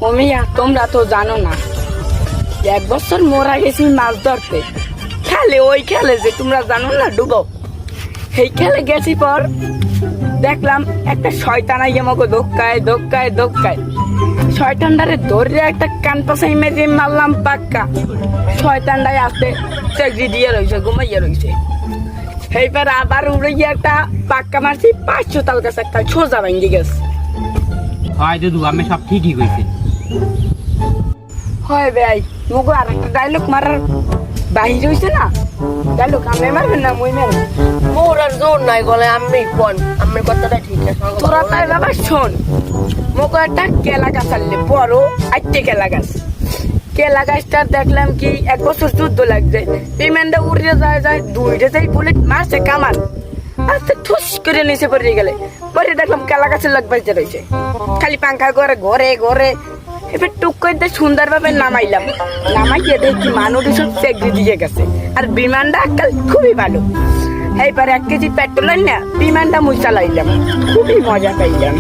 মমিয়া তোমরা তো জানো না, 1 বছর মোরা গেছি মাছ ধরতে। খেলে ওই খেলে যে তোমরা জানো না, ডুবো। সেই খেলে গেছি পর দেখলাম একটা শয়তান আইয়া আমাকে ধোক্কায় ধোক্কায় ধোক্কায় শয়তানটারে ধরে একটা কান পাশাই মেরে মারলাম পাক্কা। শয়তানটাই আসতে চেগড়ি দিয়ে রয়েছে, ঘুমাইয়া রয়েছে। সেইবার আবার উড়ে গিয়ে একটা পাক্কা মারছি, 500 তাল গাছ একটা সোজা ভেঙে গেছে। হয় দাদু, আমি সব ঠিকই কইছি। হয় ভাই, মুগো আর একটা ডায়লগ মারার বাহির হয়েছে না। ডায়লগ আমি মারবেন না, মই মারবেন। মোর আর জোর নাই গলে, আমি কোন আমার কথাটা ঠিক আছে। তোরা তাই বাবা শোন, মুগো একটা কেলা গাছ আনলে বড় আইতে কেলা গাছ। কেলা গাছটা দেখলাম কি 1 বছর যুদ্ধ লাগছে, বিমানটা উড়ে যায় দুইটা যাই বুলেট মারছে কামান, আস্তে ঠুস করে নিচে পড়ে গেলে পরে দেখলাম কেলা গাছের লোক বাঁচতে রয়েছে, খালি পাঙ্খা করে ঘরে ঘরে। এবার টুক করে সুন্দর ভাবে নামাইলাম, নামাইয়ে দেখি মানুষ সব চেকড়ি দিয়ে গেছে, আর বিমানটা আজকাল খুবই ভালো। এইবার 1 কেজি পেট্রোল না বিমানটা মুই চালাইলাম, খুবই মজা পাইলাম।